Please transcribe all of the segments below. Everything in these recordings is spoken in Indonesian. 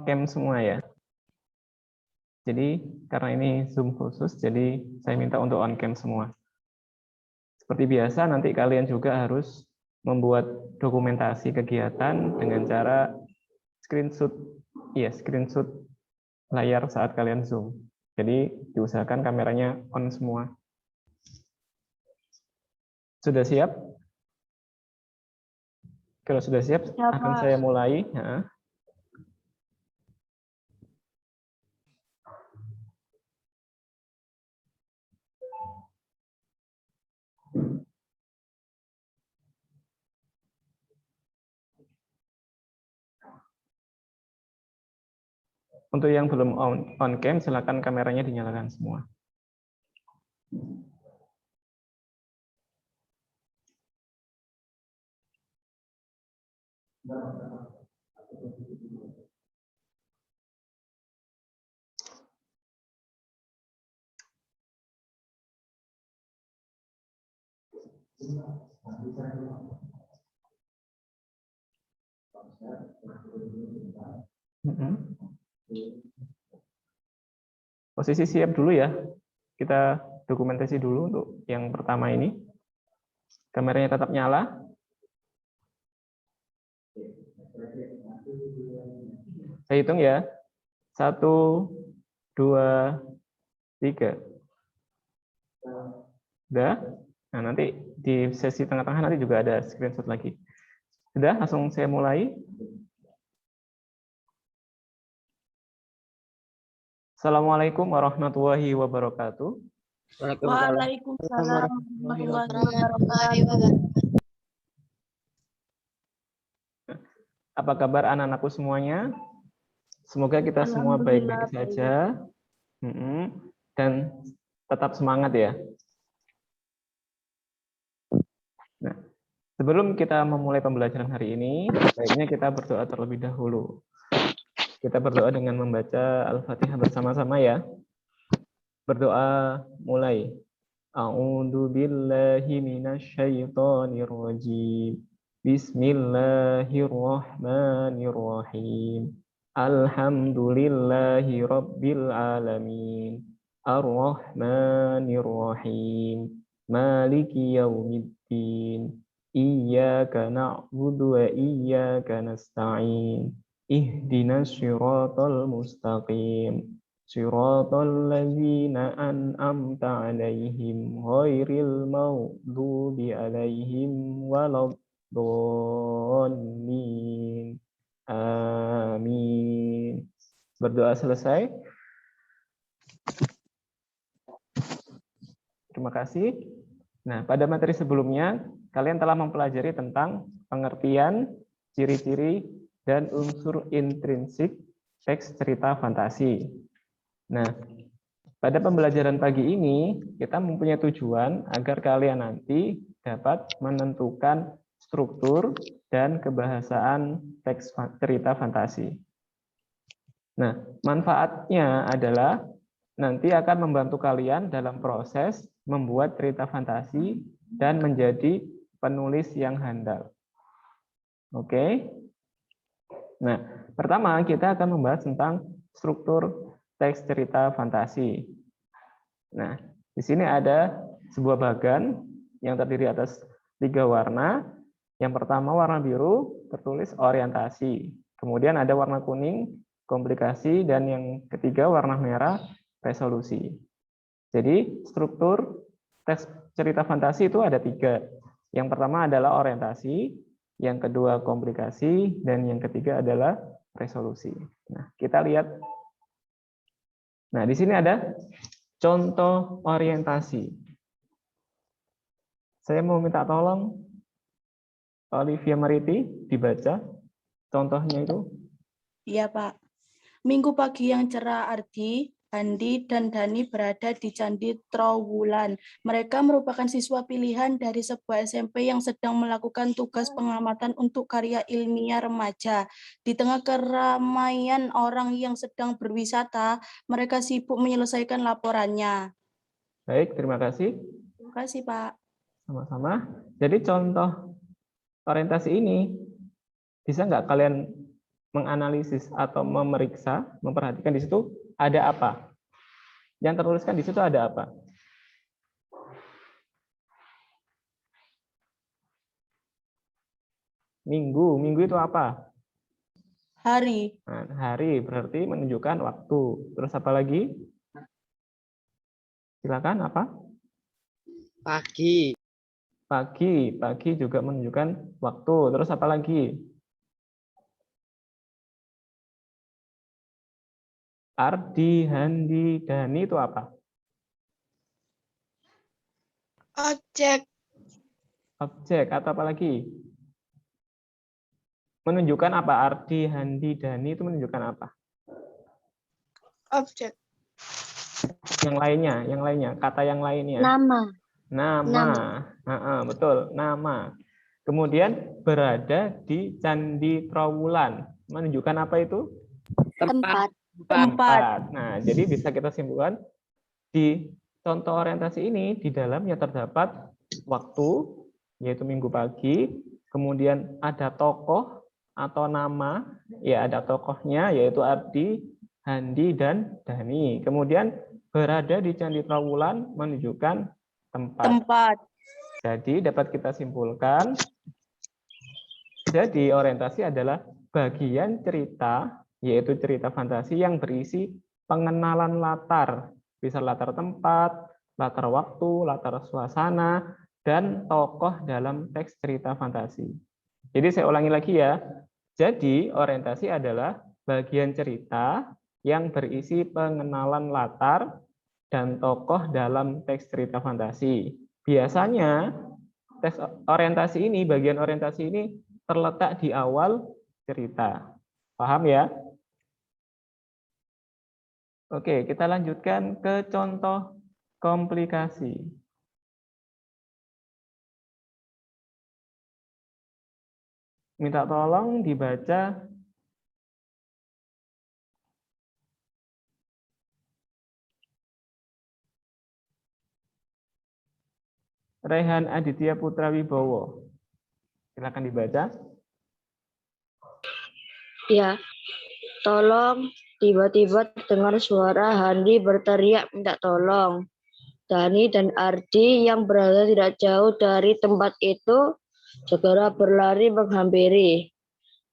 cam semua ya. Jadi karena ini Zoom khusus, jadi saya minta untuk on cam semua. Seperti biasa, nanti kalian juga harus membuat dokumentasi kegiatan dengan cara screenshot layar saat kalian Zoom. Jadi diusahakan kameranya on semua. Sudah siap? Kalau sudah siap, akan saya mulai. Untuk yang belum on cam, silakan kameranya dinyalakan semua. Posisi siap dulu ya. Kita dokumentasi dulu untuk yang pertama ini. Kameranya tetap nyala. Saya hitung ya. 1, 2, 3. Udah? Nah, nanti di sesi tengah-tengah nanti juga ada screenshot lagi. Sudah? Langsung saya mulai. Assalamualaikum warahmatullahi wabarakatuh. Waalaikumsalam warahmatullahi wabarakatuh. Apa kabar anak-anakku semuanya? Semoga kita semua baik-baik saja. Dan tetap semangat ya. Nah, sebelum kita memulai pembelajaran hari ini, baiknya kita berdoa terlebih dahulu. Kita berdoa dengan membaca Al-Fatihah bersama-sama ya. Berdoa mulai. A'udzu billahi minasyaitonir rajim. Bismillahirrahmanirrahim. Alhamdulillahi rabbil alamin. Ar-Rahmanir-Rahim. Maliki yaumiddin. Iyyaka na'budu wa iyyaka nasta'in. Ihdinas siratal mustaqim. Siratal ladzina an'amta 'alaihim ghairil maghdubi 'alaihim waladdallin. Amin. Berdoa selesai. Terima kasih. Nah, pada materi sebelumnya, kalian telah mempelajari tentang pengertian, ciri-ciri, dan unsur intrinsik teks cerita fantasi. Nah, pada pembelajaran pagi ini, kita mempunyai tujuan agar kalian nanti dapat menentukan struktur dan kebahasaan teks cerita fantasi. Nah, manfaatnya adalah nanti akan membantu kalian dalam proses membuat cerita fantasi dan menjadi penulis yang handal. Oke. Nah, pertama kita akan membahas tentang struktur teks cerita fantasi. Nah, di sini ada sebuah bagan yang terdiri atas 3 warna. Yang pertama warna biru tertulis orientasi. Kemudian ada warna kuning komplikasi dan yang ketiga warna merah resolusi. Jadi struktur teks cerita fantasi itu ada 3. Yang pertama adalah orientasi, yang kedua komplikasi, dan yang ketiga adalah resolusi. Nah, kita lihat. Nah, di sini ada contoh orientasi. Saya mau minta tolong Olivia Mariti dibaca contohnya itu. Iya, Pak. Minggu pagi yang cerah Ardi, Andi, dan Dani berada di Candi Trowulan. Mereka merupakan siswa pilihan dari sebuah SMP yang sedang melakukan tugas pengamatan untuk karya ilmiah remaja. Di tengah keramaian orang yang sedang berwisata, mereka sibuk menyelesaikan laporannya. Baik, terima kasih. Terima kasih, Pak. Sama-sama. Jadi contoh orientasi ini bisa nggak kalian menganalisis atau memeriksa, memperhatikan di situ ada apa. Yang tertuliskan di situ ada apa? Minggu. Minggu itu apa? Hari. Nah, hari berarti menunjukkan waktu. Terus apa lagi? Silakan, apa? Pagi. Pagi. Pagi juga menunjukkan waktu. Terus apa lagi? Ardi, Handi, Dani itu apa? Objek. Objek atau apa lagi? Menunjukkan apa? Ardi, Handi, Dani itu menunjukkan apa? Objek. Yang lainnya, kata yang lainnya. Nama. Nama. Betul, nama. Kemudian berada di Candi Trowulan. Menunjukkan apa itu? Tempat. Nah, jadi bisa kita simpulkan di contoh orientasi ini di dalamnya terdapat waktu, yaitu minggu pagi, kemudian ada tokoh atau nama, ya ada tokohnya yaitu Ardi, Handi, dan Dani. Kemudian berada di Candi Trowulan menunjukkan tempat. Jadi dapat kita simpulkan, jadi orientasi adalah bagian cerita, yaitu cerita fantasi yang berisi pengenalan latar, bisa latar tempat, latar waktu, latar suasana, dan tokoh dalam teks cerita fantasi. Jadi saya ulangi lagi ya. Jadi orientasi adalah bagian cerita yang berisi pengenalan latar dan tokoh dalam teks cerita fantasi. Biasanya teks orientasi ini, bagian orientasi ini terletak di awal cerita. Paham ya? Oke, kita lanjutkan ke contoh komplikasi. Minta tolong dibaca Rehan Aditya Putra Wibowo. Silakan dibaca. Ya, tolong. Tiba-tiba dengar suara Handi berteriak minta tolong. Dani dan Ardi yang berada tidak jauh dari tempat itu segera berlari menghampiri.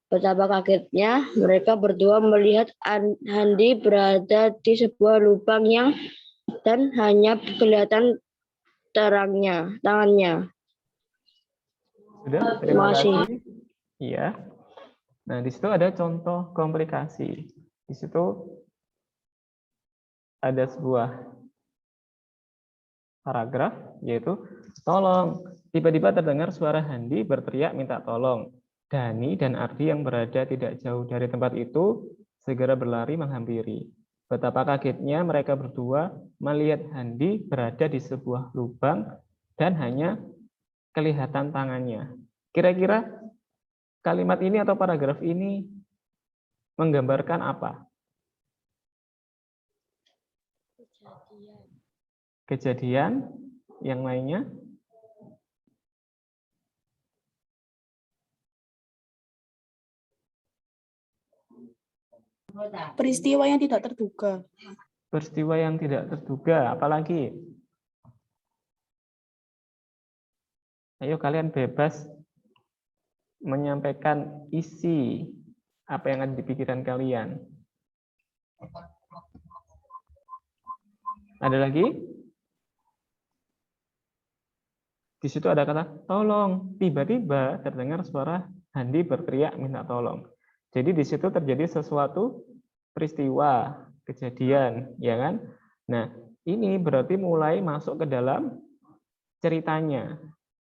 Betapa kagetnya mereka berdua melihat Handi berada di sebuah lubang dan hanya kelihatan tangannya. Sudah, terima kasih. Iya. Nah, di situ ada contoh komplikasi. Di situ ada sebuah paragraf, yaitu tolong. Tiba-tiba terdengar suara Handi berteriak minta tolong. Dani dan Ardi yang berada tidak jauh dari tempat itu segera berlari menghampiri. Betapa kagetnya mereka berdua melihat Handi berada di sebuah lubang dan hanya kelihatan tangannya. Kira-kira kalimat ini atau paragraf ini menggambarkan apa? Kejadian yang lainnya? Peristiwa yang tidak terduga. Peristiwa yang tidak terduga, apalagi? Ayo kalian bebas menyampaikan isi apa yang ada di pikiran kalian. Ada lagi? Di situ ada kata tolong. Tiba-tiba terdengar suara Handi berteriak minta tolong. Jadi di situ terjadi sesuatu peristiwa, kejadian, ya kan? Nah, ini berarti mulai masuk ke dalam ceritanya,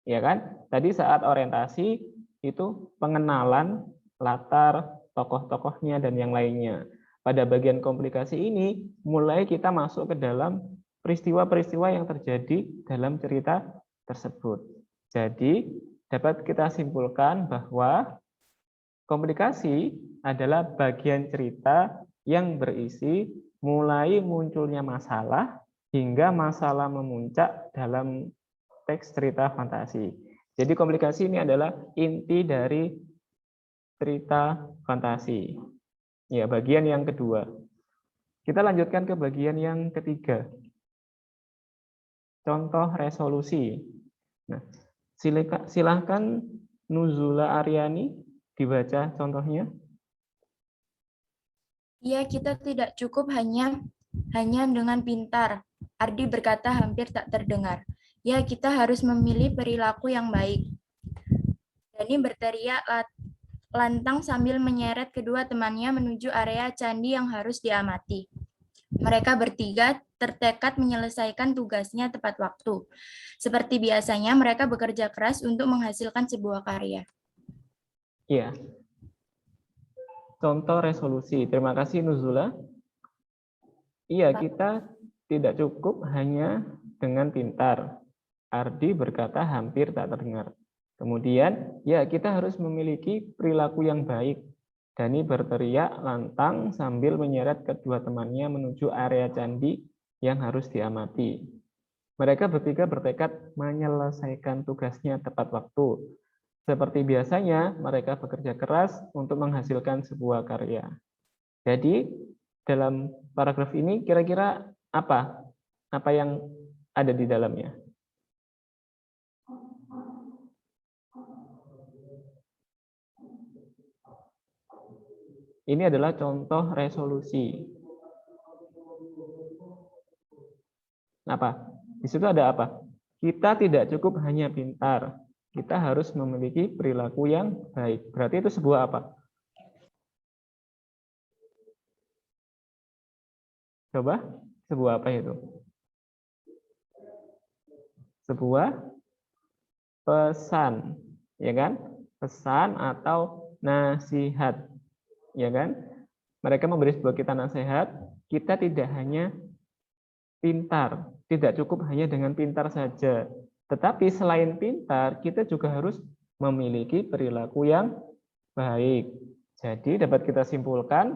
ya kan? Tadi saat orientasi itu pengenalan latar, tokoh-tokohnya dan yang lainnya. Pada bagian komplikasi ini mulai kita masuk ke dalam peristiwa-peristiwa yang terjadi dalam cerita tersebut. Jadi dapat kita simpulkan bahwa komplikasi adalah bagian cerita yang berisi mulai munculnya masalah hingga masalah memuncak dalam teks cerita fantasi. Jadi komplikasi ini adalah inti dari cerita fantasi. Ya, bagian yang kedua. Kita lanjutkan ke bagian yang ketiga. Contoh resolusi. Nah, silakan Nuzula Aryani dibaca contohnya. Ya, kita tidak cukup hanya dengan pintar. Ardi berkata hampir tak terdengar. Ya, kita harus memilih perilaku yang baik. Dani berteriak lantang sambil menyeret kedua temannya menuju area candi yang harus diamati. Mereka bertiga tertekad menyelesaikan tugasnya tepat waktu. Seperti biasanya, mereka bekerja keras untuk menghasilkan sebuah karya. Iya. Contoh resolusi. Terima kasih Nuzula. Iya, kita tidak cukup hanya dengan pintar. Ardi berkata hampir tak terdengar. Kemudian, ya kita harus memiliki perilaku yang baik. Dani berteriak lantang sambil menyeret kedua temannya menuju area candi yang harus diamati. Mereka bertiga bertekad menyelesaikan tugasnya tepat waktu. Seperti biasanya, mereka bekerja keras untuk menghasilkan sebuah karya. Jadi, dalam paragraf ini kira-kira apa? Apa yang ada di dalamnya? Ini adalah contoh resolusi. Apa? Di situ ada apa? Kita tidak cukup hanya pintar. Kita harus memiliki perilaku yang baik. Berarti itu sebuah apa? Coba, sebuah apa itu? Sebuah pesan, ya kan? Pesan atau nasihat, ya kan? Mereka memberi sebuah kita nasihat, kita tidak hanya pintar, tidak cukup hanya dengan pintar saja. Tetapi selain pintar, kita juga harus memiliki perilaku yang baik. Jadi dapat kita simpulkan,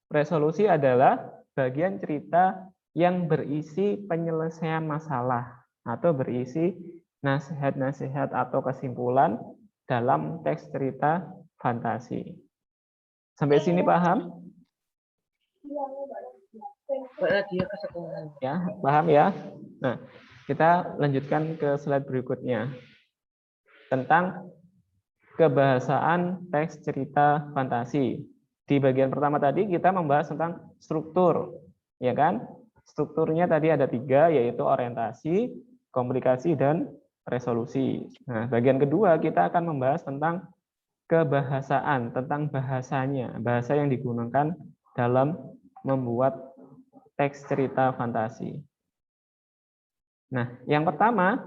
resolusi adalah bagian cerita yang berisi penyelesaian masalah atau berisi nasihat-nasihat atau kesimpulan dalam teks cerita fantasi. Sampai sini paham? Ya, paham ya? Nah, kita lanjutkan ke slide berikutnya. Tentang kebahasaan teks cerita fantasi. Di bagian pertama tadi kita membahas tentang struktur, ya kan? Strukturnya tadi ada 3, yaitu orientasi, komunikasi, dan resolusi. Nah, bagian kedua kita akan membahas tentang kebahasaan, tentang bahasanya, bahasa yang digunakan dalam membuat teks cerita fantasi. Nah, yang pertama,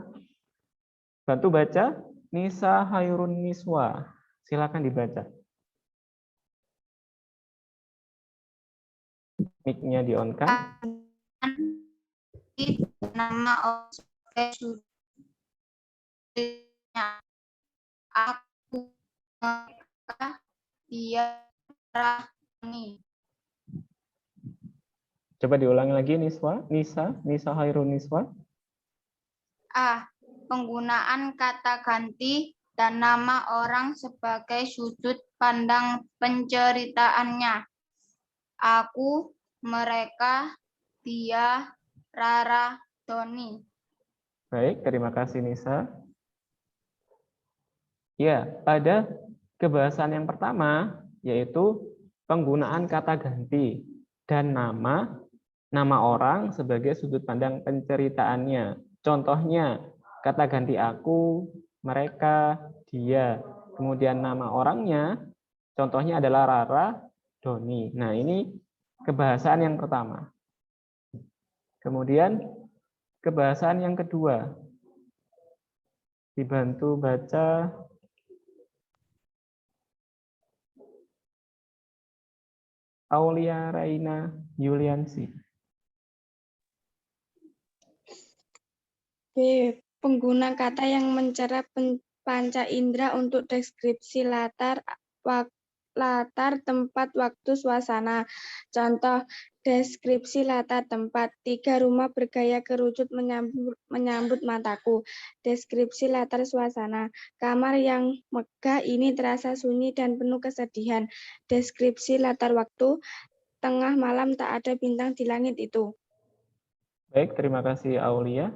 bantu baca Nisa Hairun Niswa. Silakan dibaca. Mic-nya di-on-kan. Nama aku mereka dia nih. Coba diulangi lagi Nisa Hairun Niswa. Penggunaan kata ganti dan nama orang sebagai sudut pandang penceritaannya. Aku, mereka, dia, Rara, Doni. Baik, terima kasih Nisa. Ya, pada kebahasaan yang pertama yaitu penggunaan kata ganti dan nama orang sebagai sudut pandang penceritaannya. Contohnya, kata ganti aku, mereka, dia. Kemudian nama orangnya, contohnya adalah Rara, Doni. Nah, ini kebahasaan yang pertama. Kemudian kebahasaan yang kedua. Dibantu baca Aulia Raina Yuliansi. B. Pengguna kata yang mencerah panca indera untuk deskripsi latar latar tempat, waktu, suasana. Contoh, deskripsi latar tempat. 3 rumah bergaya kerucut menyambut mataku. Deskripsi latar suasana. Kamar yang megah ini terasa sunyi dan penuh kesedihan. Deskripsi latar waktu. Tengah malam tak ada bintang di langit itu. Baik, terima kasih Aulia.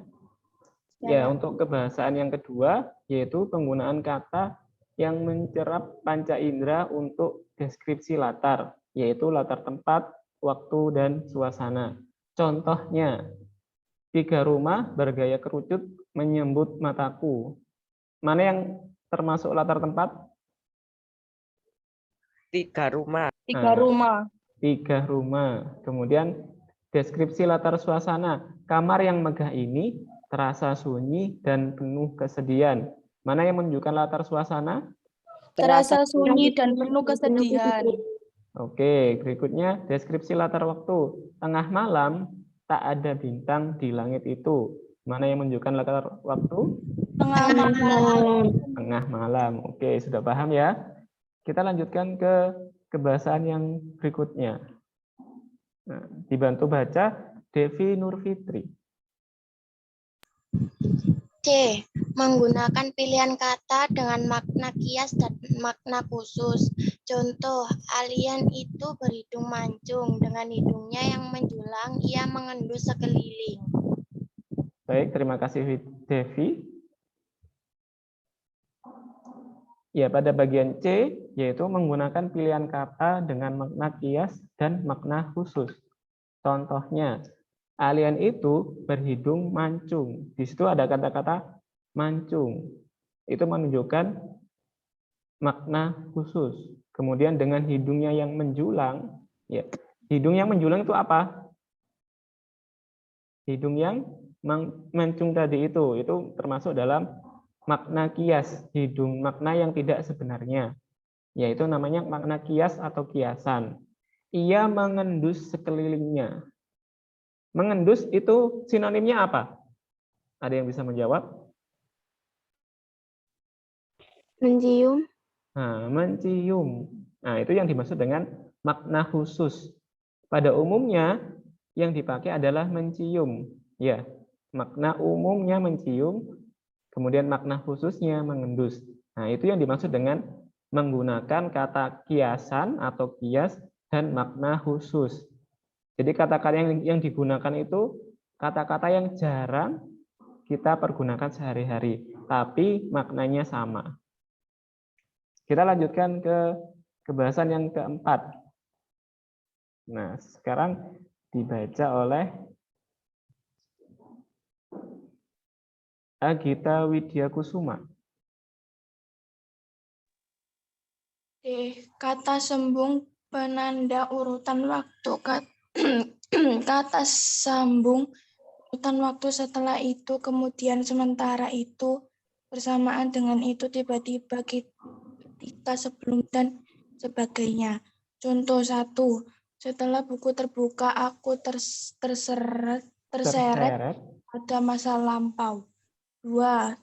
Ya, untuk kebahasaan yang kedua, yaitu penggunaan kata yang mencerap panca indera untuk deskripsi latar, yaitu latar tempat, waktu, dan suasana. Contohnya, 3 rumah bergaya kerucut menyambut mataku. Mana yang termasuk latar tempat? 3 rumah. 3 rumah. 3 rumah. Kemudian deskripsi latar suasana. Kamar yang megah ini terasa sunyi dan penuh kesedihan. Mana yang menunjukkan latar suasana? Terasa sunyi dan penuh kesedihan. Oke, berikutnya deskripsi latar waktu. Tengah malam tak ada bintang di langit itu. Mana yang menunjukkan latar waktu? Tengah malam. Tengah malam. Oke, sudah paham ya? Kita lanjutkan ke kebahasaan yang berikutnya. Nah, dibantu baca Devi Nurfitri. C. Menggunakan pilihan kata dengan makna kias dan makna khusus. Contoh, alien itu berhidung mancung. Dengan hidungnya yang menjulang, ia mengendus sekeliling. Baik, terima kasih Devi. Ya, pada bagian C, yaitu menggunakan pilihan kata dengan makna kias dan makna khusus. Contohnya, alien itu berhidung mancung. Di situ ada kata-kata mancung. Itu menunjukkan makna khusus. Kemudian dengan hidungnya yang menjulang, ya. Hidung yang menjulang itu apa? Hidung yang mancung tadi itu termasuk dalam makna kias, hidung makna yang tidak sebenarnya. Yaitu namanya makna kias atau kiasan. Ia mengendus sekelilingnya. Mengendus itu sinonimnya apa? Ada yang bisa menjawab? Mencium. Nah, mencium. Nah, itu yang dimaksud dengan makna khusus. Pada umumnya yang dipakai adalah mencium. Ya, makna umumnya mencium, kemudian makna khususnya mengendus. Nah, itu yang dimaksud dengan menggunakan kata kiasan atau kias dan makna khusus. Jadi kata-kata yang digunakan itu kata-kata yang jarang kita pergunakan sehari-hari, tapi maknanya sama. Kita lanjutkan ke kebahasan yang keempat. Nah, sekarang dibaca oleh Agita Widyakusuma. Kata sambung penanda urutan waktu. Kata sambung urutan waktu setelah itu, kemudian sementara itu, bersamaan dengan itu, tiba-tiba, ketika, sebelum, dan sebagainya. Contoh 1. Setelah buku terbuka, aku terseret pada masa lampau. 2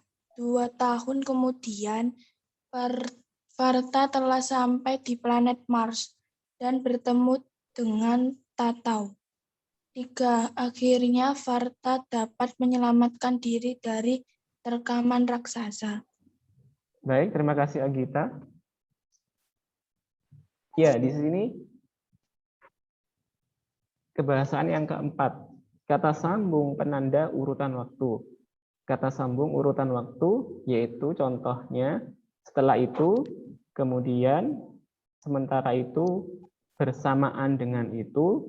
tahun kemudian, Varta telah sampai di planet Mars dan bertemu dengan Tatau. 3. Akhirnya Varta dapat menyelamatkan diri dari terkaman raksasa. Baik, terima kasih Agita. Ya, di sini kebahasaan yang keempat. Kata sambung penanda urutan waktu. Kata sambung urutan waktu yaitu contohnya setelah itu, kemudian, sementara itu, bersamaan dengan itu,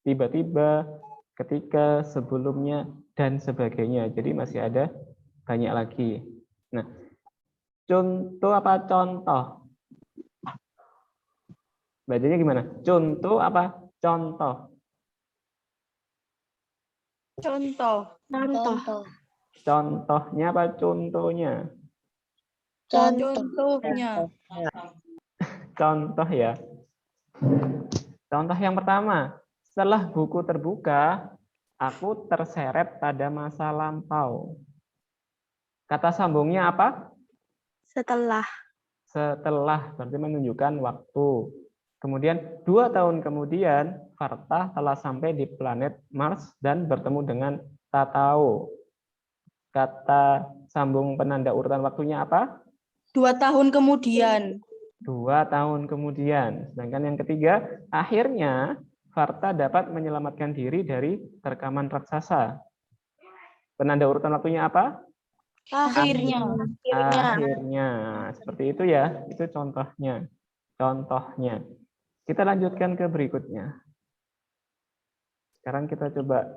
tiba-tiba, ketika, sebelumnya, dan sebagainya. Jadi masih ada banyak lagi. Nah, contoh apa contoh? Bacanya gimana? Contoh apa contoh? Contoh. Contohnya apa contohnya? Contohnya. Contoh ya. Contoh yang pertama, setelah buku terbuka, aku terseret pada masa lampau. Kata sambungnya apa? Setelah. setelah, berarti menunjukkan waktu. Kemudian 2 tahun kemudian, Varta telah sampai di planet Mars dan bertemu dengan Tatao. Kata sambung penanda urutan waktunya apa? 2 tahun kemudian. 2 tahun kemudian. Sedangkan yang ketiga, akhirnya Varta dapat menyelamatkan diri dari terkaman raksasa. Penanda urutan waktunya apa? Akhirnya. Akhirnya. Seperti itu ya. Itu contohnya. Contohnya. Kita lanjutkan ke berikutnya. Sekarang kita coba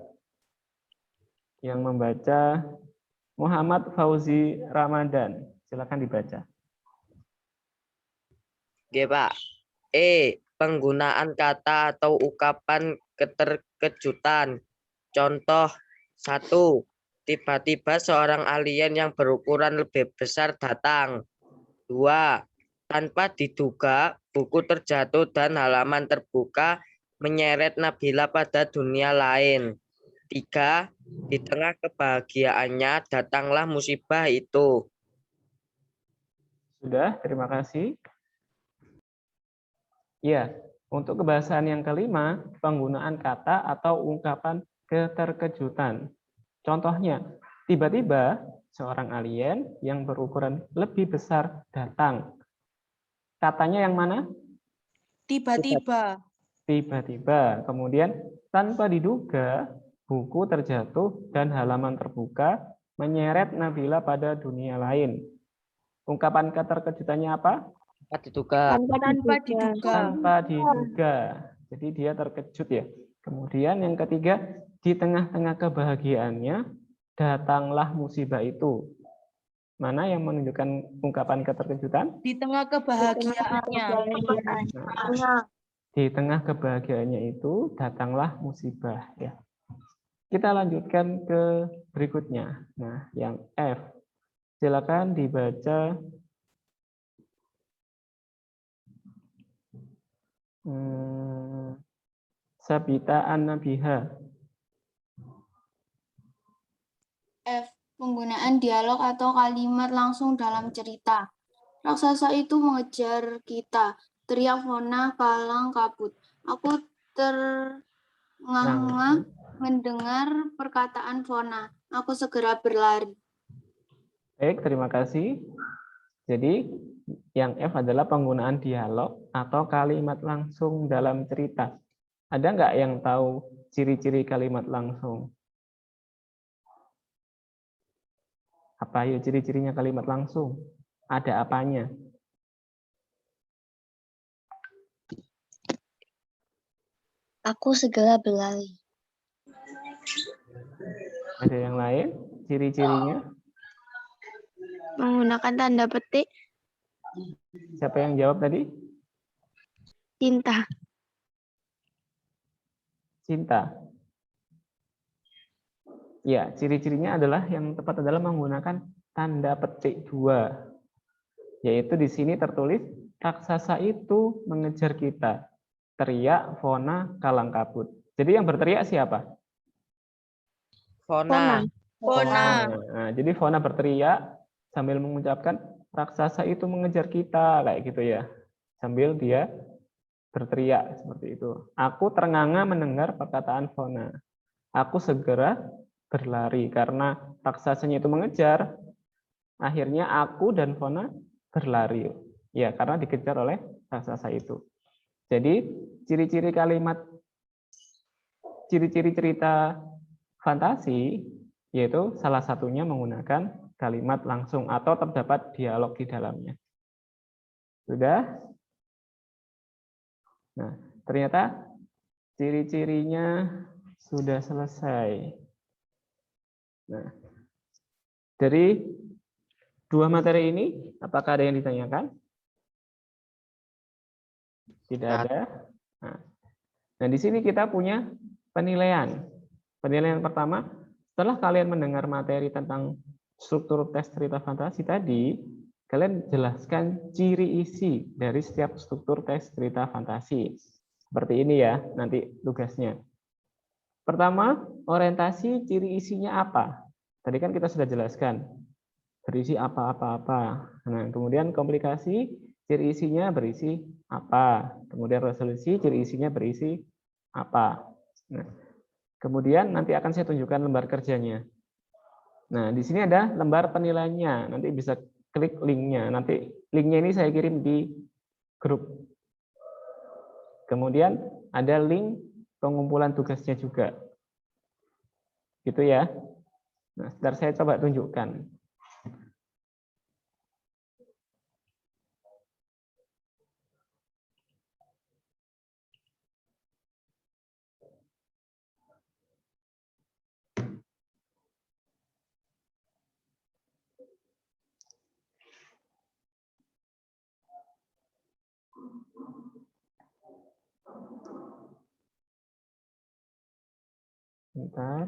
yang membaca Muhammad Fauzi Ramadan. Silakan dibaca. Oke, Pak. Penggunaan kata atau ungkapan keterkejutan. Contoh 1. Tiba-tiba seorang alien yang berukuran lebih besar datang. 2. Tanpa diduga, buku terjatuh dan halaman terbuka menyeret Nabila pada dunia lain. 3. Di tengah kebahagiaannya datanglah musibah itu. Sudah, terima kasih. Ya, untuk kebahasan yang kelima, penggunaan kata atau ungkapan keterkejutan. Contohnya, tiba-tiba seorang alien yang berukuran lebih besar datang. Katanya yang mana? Tiba-tiba. Tiba-tiba. Kemudian, tanpa diduga, buku terjatuh dan halaman terbuka menyeret Nabila pada dunia lain. Ungkapan keterkejutannya apa? Tanpa diduga. Tanpa diduga. Jadi dia terkejut ya. Kemudian yang ketiga, di tengah-tengah kebahagiaannya datanglah musibah itu. Mana yang menunjukkan ungkapan keterkejutan? Di tengah kebahagiaannya. Nah, di tengah kebahagiaannya itu datanglah musibah ya. Kita lanjutkan ke berikutnya. Nah, yang F. Silakan dibaca. Sabita an-nabiha. F. Penggunaan dialog atau kalimat langsung dalam cerita. Raksasa itu mengejar kita. Teriak Fona kalang kabut. Aku terengah-engah mendengar perkataan Fona. Aku segera berlari. Baik, terima kasih. Jadi yang F adalah penggunaan dialog atau kalimat langsung dalam cerita. Ada nggak yang tahu ciri-ciri kalimat langsung? Apa ya ciri-cirinya kalimat langsung? Ada apanya? Aku segera berlari. Ada yang lain? Ciri-cirinya? Menggunakan tanda petik Siapa yang jawab tadi? cinta. Cinta. Ya, ciri-cirinya adalah yang tepat adalah menggunakan tanda petik 2. Yaitu di sini tertulis raksasa itu mengejar kita. Teriak Fona kalang kabut. Jadi yang berteriak siapa? Fona. Nah, jadi Fona berteriak sambil mengucapkan raksasa itu mengejar kita kayak gitu ya. Sambil dia berteriak seperti itu. Aku terengah-engah mendengar perkataan Fona. Aku segera berlari karena raksasanya itu mengejar. Akhirnya aku dan Fona berlari. Ya, karena dikejar oleh raksasa itu. Jadi ciri-ciri kalimat, ciri-ciri cerita fantasi yaitu salah satunya menggunakan kalimat langsung atau terdapat dialog di dalamnya. Sudah? Nah, ternyata ciri-cirinya sudah selesai. Nah, dari 2 materi ini, apakah ada yang ditanyakan? Tidak ada. Nah, di sini kita punya penilaian. Penilaian pertama, setelah kalian mendengar materi tentang struktur tes cerita fantasi tadi, kalian jelaskan ciri isi dari setiap struktur tes cerita fantasi. Seperti ini ya, nanti tugasnya. Pertama, orientasi ciri isinya apa? Tadi kan kita sudah jelaskan. Berisi apa-apa-apa. Nah, kemudian komplikasi ciri isinya berisi apa. Kemudian resolusi, ciri isinya berisi apa. Nah, kemudian nanti akan saya tunjukkan lembar kerjanya. Nah, di sini ada lembar penilaiannya. Nanti bisa klik linknya. Nanti linknya ini saya kirim di grup. Kemudian ada link pengumpulan tugasnya juga. Gitu ya. Nah, sebentar saya coba tunjukkan. Bentar.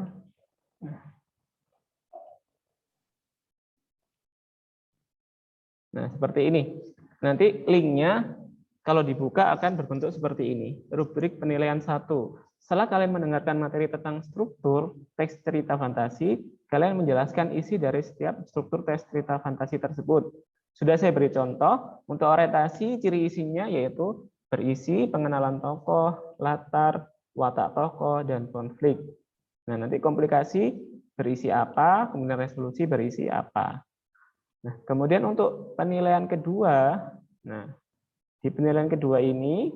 Nah, seperti ini. Nanti linknya kalau dibuka akan berbentuk seperti ini. Rubrik penilaian 1. Setelah kalian mendengarkan materi tentang struktur teks cerita fantasi, kalian menjelaskan isi dari setiap struktur teks cerita fantasi tersebut. Sudah saya beri contoh. Untuk orientasi, ciri isinya yaitu berisi pengenalan tokoh, latar, watak tokoh, dan konflik. Nah, nanti komplikasi berisi apa, kemudian resolusi berisi apa. Nah, kemudian untuk penilaian kedua, nah, di penilaian kedua ini,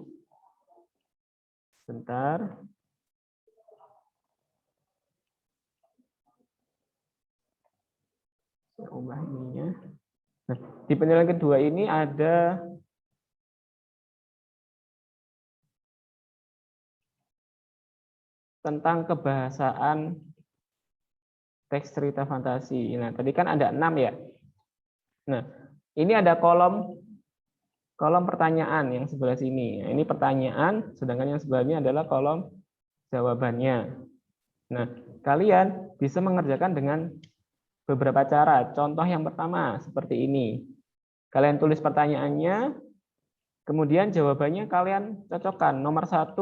bentar, saya ubah ininya. Nah, di penilaian kedua ini ada tentang kebahasaan teks cerita fantasi. Nah, tadi kan ada 6 ya. Nah, ini ada kolom pertanyaan yang sebelah sini. Nah, ini pertanyaan, sedangkan yang sebelahnya adalah kolom jawabannya. Nah, kalian bisa mengerjakan dengan beberapa cara. Contoh yang pertama seperti ini. Kalian tulis pertanyaannya, kemudian jawabannya kalian cocokkan. Nomor 1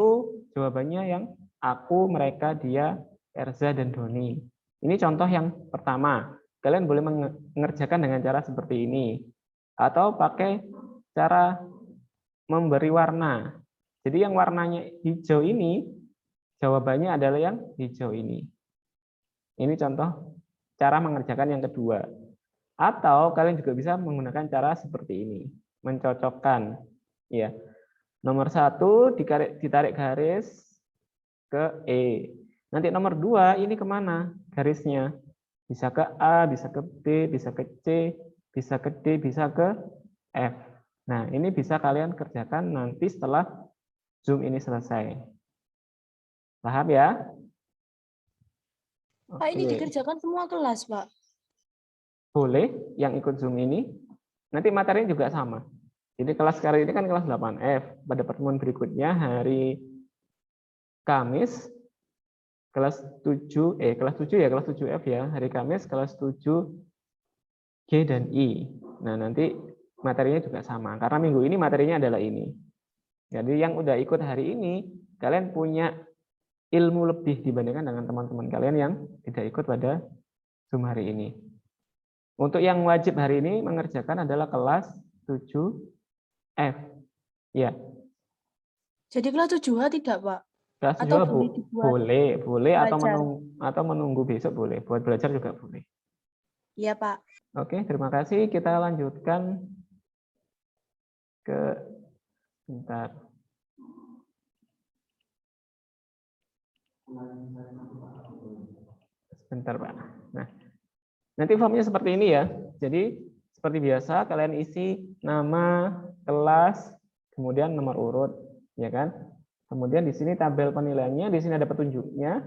jawabannya yang aku, mereka, dia, Erza, dan Doni. Ini contoh yang pertama. Kalian boleh mengerjakan dengan cara seperti ini. Atau pakai cara memberi warna. Jadi yang warnanya hijau ini, jawabannya adalah yang hijau ini. Ini contoh cara mengerjakan yang kedua. Atau kalian juga bisa menggunakan cara seperti ini. Mencocokkan. Ya. Nomor 1 ditarik garis ke E. Nanti nomor 2 ini kemana garisnya? Bisa ke A, bisa ke B, bisa ke C, bisa ke D, bisa ke F. Nah, ini bisa kalian kerjakan nanti setelah Zoom ini selesai. Paham ya? Pak, ini dikerjakan semua kelas, Pak. Boleh yang ikut Zoom ini. Nanti materinya juga sama. Jadi kelas sekarang ini kan kelas 8F. Pada pertemuan berikutnya hari Kamis kelas 7 kelas 7F ya. Hari Kamis kelas 7 G dan I. Nah, nanti materinya juga sama karena minggu ini materinya adalah ini. Jadi yang udah ikut hari ini, kalian punya ilmu lebih dibandingkan dengan teman-teman kalian yang tidak ikut pada Zoom hari ini. Untuk yang wajib hari ini mengerjakan adalah kelas 7F. Ya. Jadi kelas 7H tidak, Pak? Kelas Atau 7 boleh atau menunggu besok boleh. Buat belajar juga boleh. Iya, Pak. Oke, terima kasih. Kita lanjutkan ke bentar. Sebentar, Pak. Nah, nanti formnya seperti ini ya. Jadi seperti biasa kalian isi nama, kelas, kemudian nomor urut, ya kan? Kemudian di sini tabel penilaiannya, di sini ada petunjuknya.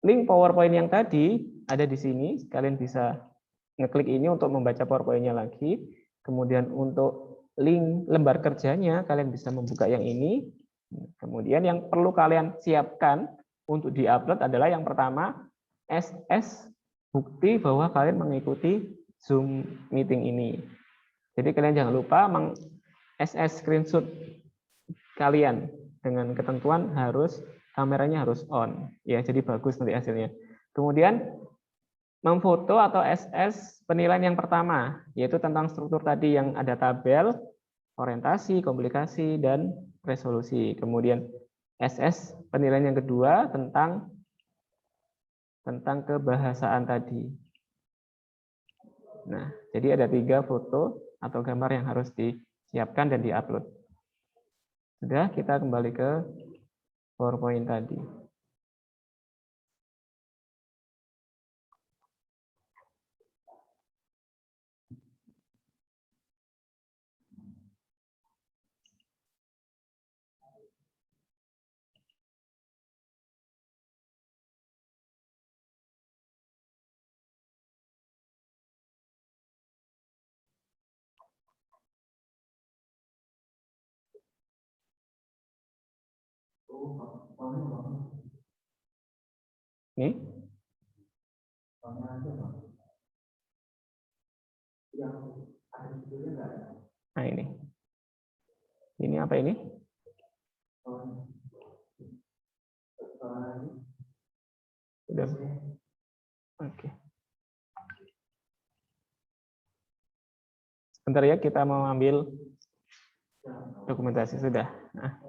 Link PowerPoint yang tadi ada di sini. Kalian bisa ngeklik ini untuk membaca PowerPoint-nya lagi. Kemudian untuk link lembar kerjanya, kalian bisa membuka yang ini. Kemudian yang perlu kalian siapkan untuk diupload adalah yang pertama, SS bukti bahwa kalian mengikuti Zoom meeting ini. Jadi kalian jangan lupa SS screenshot kalian dengan ketentuan harus kameranya harus on. Ya, jadi bagus nanti hasilnya. Kemudian memfoto atau SS penilaian yang pertama, yaitu tentang struktur tadi yang ada tabel, orientasi, komplikasi, dan resolusi. Kemudian SS penilaian yang kedua tentang kebahasaan tadi. Nah, jadi ada 3 foto atau gambar yang harus disiapkan dan diupload. Sudah, kita kembali ke PowerPoint tadi. Ini? Nah, ini. Ini apa ini? Sudah. Oke. Sebentar ya, kita mau ambil dokumentasi sudah. Nah,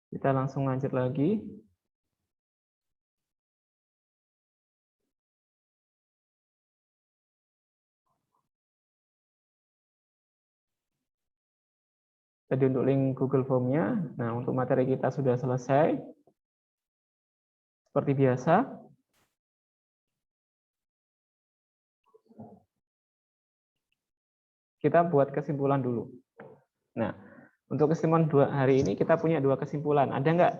kita langsung lanjut lagi. Tadi untuk link Google Form-nya. Nah, untuk materi kita sudah selesai. Seperti biasa. Kita buat kesimpulan dulu. Nah, untuk kesimpulan hari ini kita punya 2 kesimpulan. Ada nggak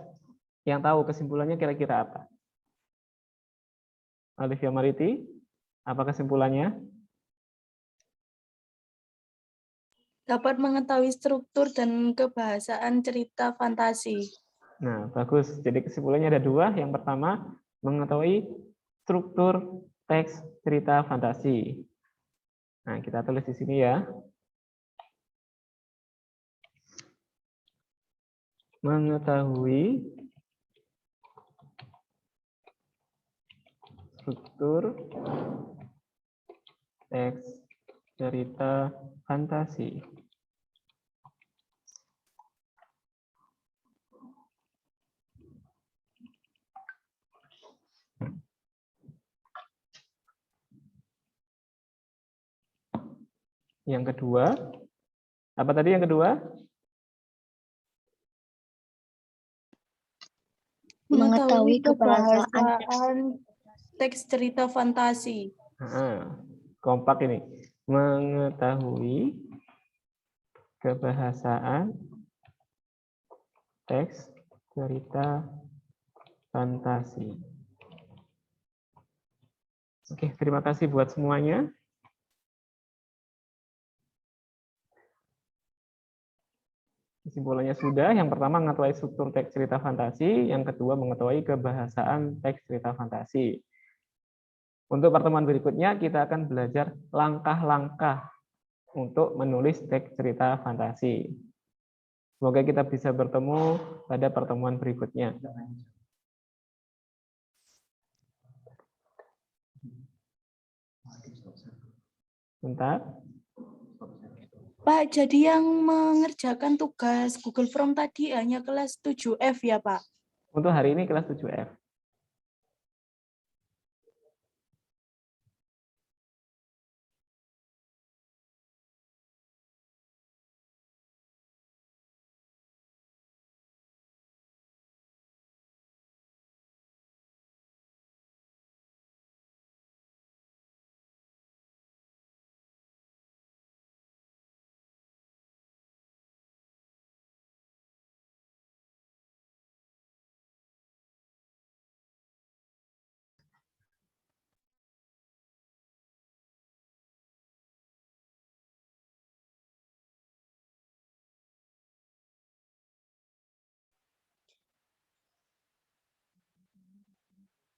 yang tahu kesimpulannya kira-kira apa? Olivia Mariti, apa kesimpulannya? Dapat mengetahui struktur dan kebahasaan cerita fantasi. Nah, bagus. Jadi kesimpulannya ada 2. Yang pertama, mengetahui struktur teks cerita fantasi. Nah, kita tulis di sini ya. Mengetahui struktur teks cerita fantasi. Yang kedua, apa tadi yang kedua? Mengetahui kebahasaan teks cerita fantasi. Kompak ini. Mengetahui kebahasaan teks cerita fantasi. Oke, terima kasih buat semuanya. Kesimpulannya sudah. Yang pertama mengetahui struktur teks cerita fantasi, yang kedua mengetahui kebahasaan teks cerita fantasi. Untuk pertemuan berikutnya kita akan belajar langkah-langkah untuk menulis teks cerita fantasi. Semoga kita bisa bertemu pada pertemuan berikutnya. Bentar. Pak, jadi yang mengerjakan tugas Google Form tadi hanya kelas 7F ya, Pak? Untuk hari ini kelas 7F.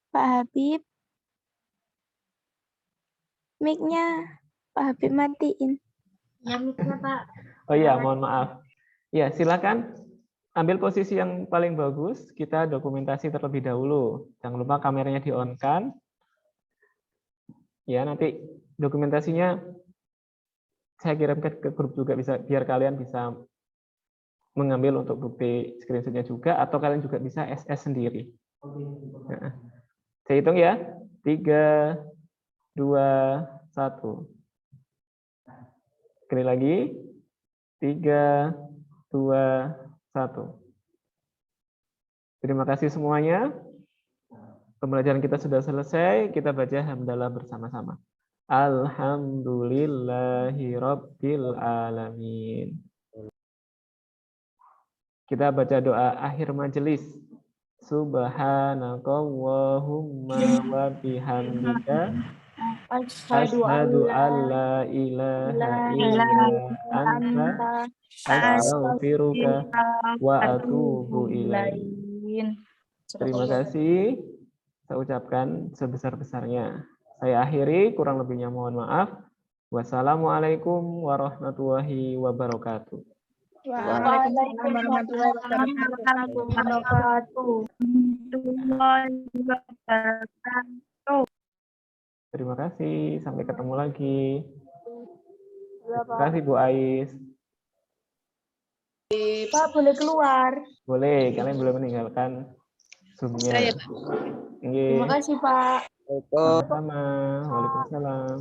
Pak Habib, mic-nya Pak Habib matiin. Ya, mic-nya, Pak. Oh iya, mohon maaf. Ya, silakan ambil posisi yang paling bagus. Kita dokumentasi terlebih dahulu. Jangan lupa kameranya di-on-kan. Ya, nanti dokumentasinya saya kirimkan ke grup juga bisa, biar kalian bisa mengambil untuk bukti screenshotnya juga, atau kalian juga bisa SS sendiri. Nah, saya hitung ya, 3, 2, 1. Sekali lagi, 3, 2, 1. Terima kasih semuanya. Pembelajaran kita sudah selesai. Kita baca hamdalah bersama-sama. Alhamdulillahirabbil alamin. Kita baca doa akhir majelis. Subhanakallahumma wa bihamdika asyhadu an la ilaha illa anta astaghfiruka wa atubu ilaik. Terima kasih. Saya ucapkan sebesar-besarnya. Saya akhiri, kurang lebihnya mohon maaf. Wassalamualaikum warahmatullahi wabarakatuh. Waalaikumsalam warahmatullahi wabarakatuh. Terima kasih, sampai ketemu lagi. Terima kasih Bu Ais. Pak, boleh keluar. Boleh, kalian boleh meninggalkan Zoom-nya. Terima kasih, Pak. Sama-sama. Waalaikumsalam.